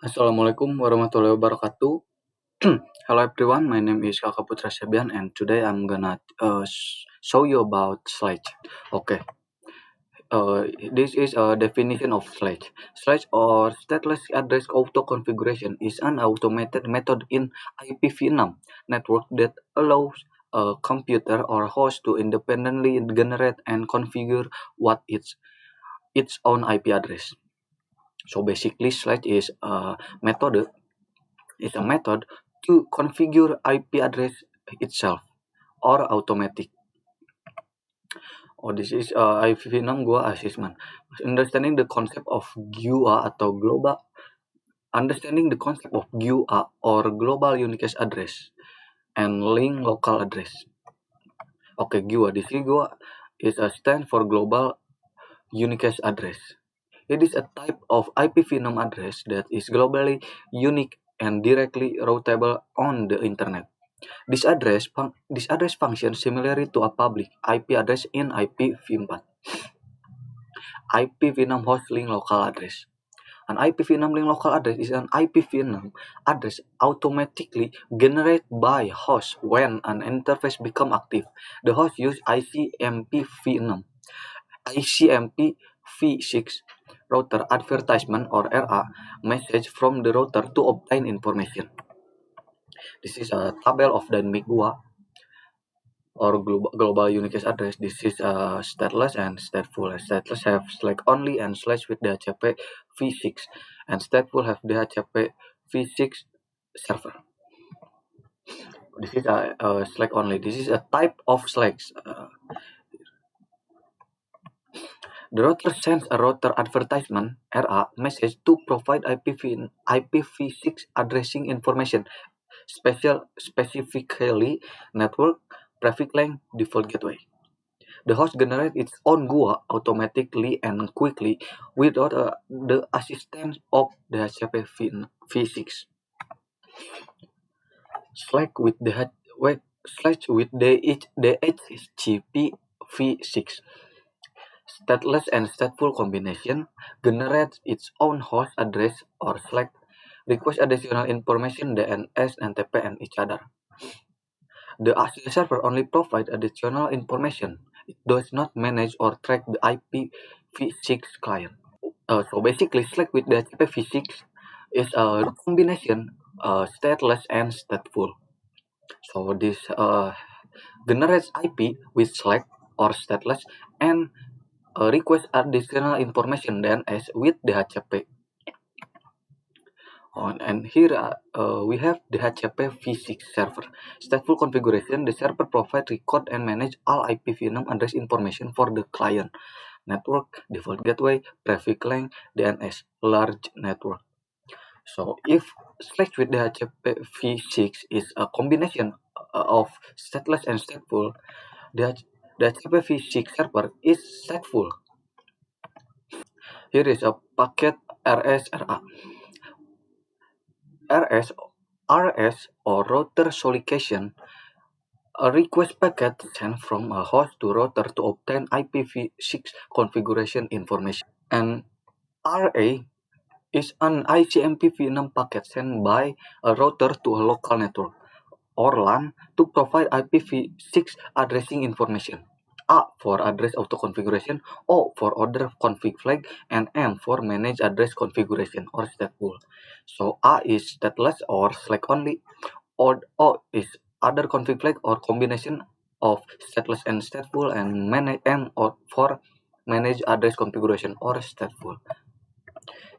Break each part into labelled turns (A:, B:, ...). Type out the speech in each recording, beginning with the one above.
A: Assalamualaikum warahmatullahi wabarakatuh. Hello everyone, my name is Kakak Putra Sebian and today I'm gonna show you about Sledge. Okay, this is a definition of Sledge. Sledge or stateless address auto configuration is an automated method in IPv6 network that allows a computer or host to independently generate and configure what its own IP address. So basically, Sledge is a method to configure IP address itself or automatic. This is IPv6 gua assessment. Understanding the concept of GUA atau or global unique address and link local address. GUA. This GUA is a stand for global unique address. It is a type of IPv6 address that is globally unique and directly routable on the internet. This address functions similarly to a public IP address in IPv4. IPv6 host link local address. An IPv6 link local address is an IPv6 address automatically generated by host when an interface becomes active. The host use ICMP v6 router advertisement or RA message from the router to obtain information. This is a table of dynamic GUA or global unique address. This is stateless and stateful. Stateless have slash only and slash with DHCP v6, and stateful have DHCP v6 server. This is a slash only. This is a type of slash. The router sends a router advertisement RA message to provide IPv6 addressing information, specifically network, traffic length, default gateway. The host generates its own GUA automatically and quickly without the assistance of the DHCP v6. Slash with DHCP v6. Stateless and stateful combination generates its own host address or slash request additional information DNS and TPN each other. The ASIL server only provides additional information. It does not manage or track the IPv6 client. So basically, Slack with the IPv6 is a combination stateless and stateful. So this generates IP with Slack or stateless and request additional information DNS with DHCP. And here we have the DHCP v6 server. Stateful configuration, the server provides, record, and manage all IPv6 address information for the client, network, default gateway, traffic length, DNS, large network. So if slash with DHCP v6 is a combination of stateless and stateful, the DHCP v6 server is stateful. Here is a packet RS-RA. RS or router solicitation, a request packet sent from a host to router to obtain IPv6 configuration information. And RA is an ICMP v6 packet sent by a router to a local network or LAN to provide IPv6 addressing information. A for address auto configuration, O for order config flag, and M for manage address configuration or stateful. So A is stateless or slash only, or O is other config flag or combination of stateless and stateful, and M or for manage address configuration or stateful.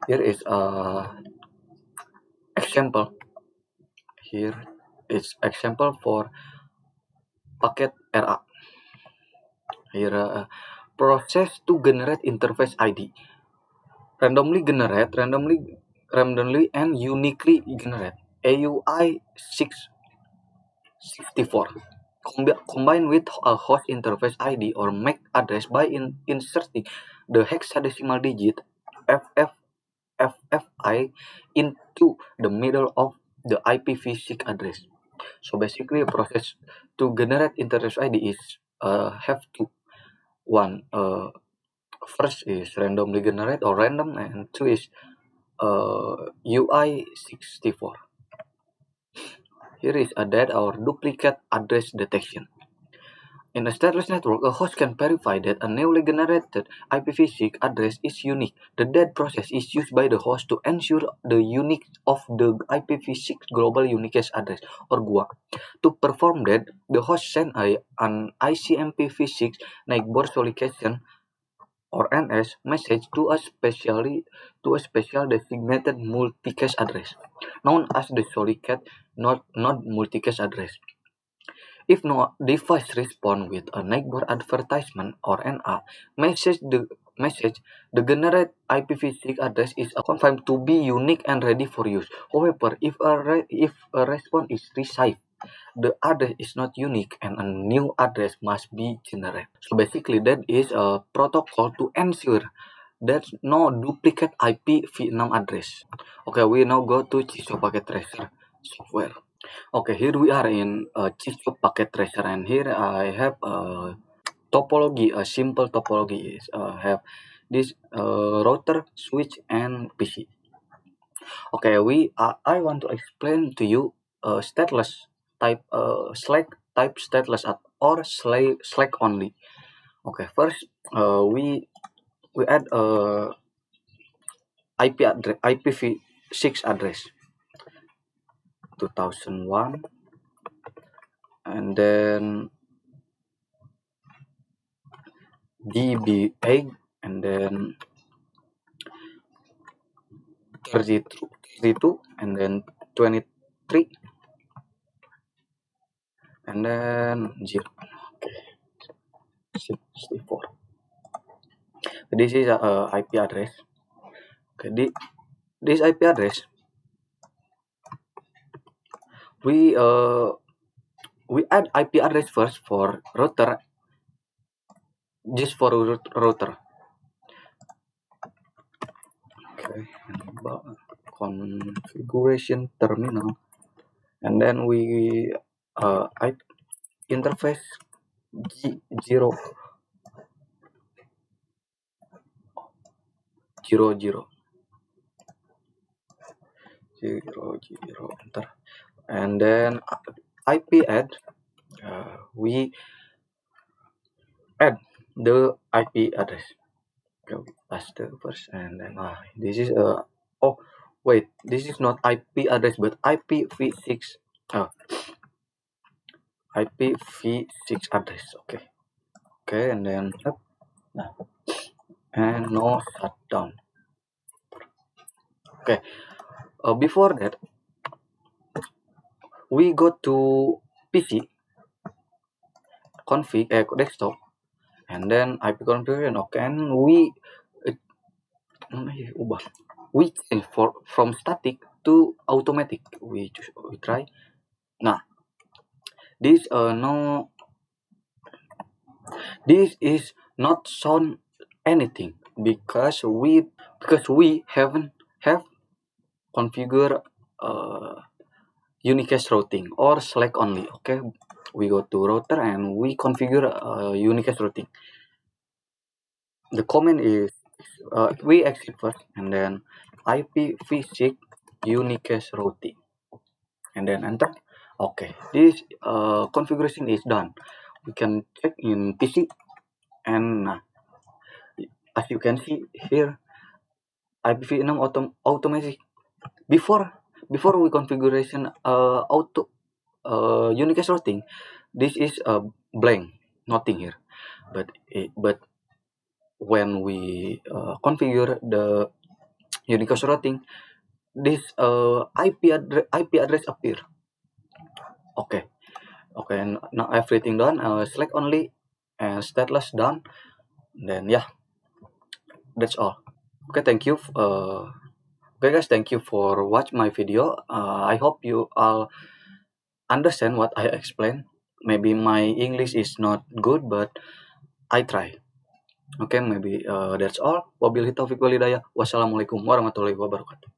A: Here is a example. Here is example for packet RA. Here process to generate interface ID. Randomly and uniquely generate AUI 664. Combine with a host interface ID or MAC address by inserting the hexadecimal digit FFI into the middle of the IPv6 address. So basically, a process to generate interface ID is have two. One, first is randomly generate or random, and two is UI64. Here is a dead or duplicate address detection. In a stateless network, a host can verify that a newly generated IPv6 address is unique. The DEAD process is used by the host to ensure the uniqueness of the IPv6 global unique address, or GUA. To perform that, the host sends an ICMPv6 neighbor solicitation, or NS, message to a special designated multicast address, known as the solicate not multicast address. If no device responds with a neighbor advertisement or NA message, the generated IPv6 address is confirmed to be unique and ready for use. However, if a response is received, the address is not unique and a new address must be generated. So basically, that is a protocol to ensure there's no duplicate IPv6 address. Okay, we now go to Cisco Packet Tracer software. Okay, here we are in Cisco Packet Tracer, and here I have a topology, a simple topology is have this router, switch, and PC. Okay, I want to explain to you stateless type Slack type stateless or Slack only. Okay, first we add IPv6 address 2001, and then DB8, and then 32, and then 23, and then 0. Okay, 64. This is a IP address. Okay, this IP address we add IP address first for router, just for router. Okay, configuration terminal, and then we interface G0 enter, and then IP add, we add the IP address. Okay, we pass the first, and then this is oh wait, this is not IP address but IPv6 IPv6 address. Okay, and then and no shutdown. Okay, before that we go to PC config desktop, and then IP configuration. Okay, and we change from static to automatic. We try. Nah, this is not shown anything because we haven't have configure unicast routing or Slack only. Okay, we go to router and we configure unicast routing. The command is we exit first, and then IPv6 unicast routing, and then enter. Okay, this configuration is done. We can check in PC, and as you can see here, IPv6 automatic. Before we configuration auto unicast routing, this is blank, nothing here. But when we configure the unicast routing, this IP address appear. Okay, and now everything done. Select only and stateless done. Then yeah, that's all. Okay, thank you. Okay guys, thank you for watch my video. I hope you all understand what I explained. Maybe my English is not good, but I try. Okay, maybe that's all. Wabillahi taufiq walhidayah. Wassalamualaikum warahmatullahi wabarakatuh.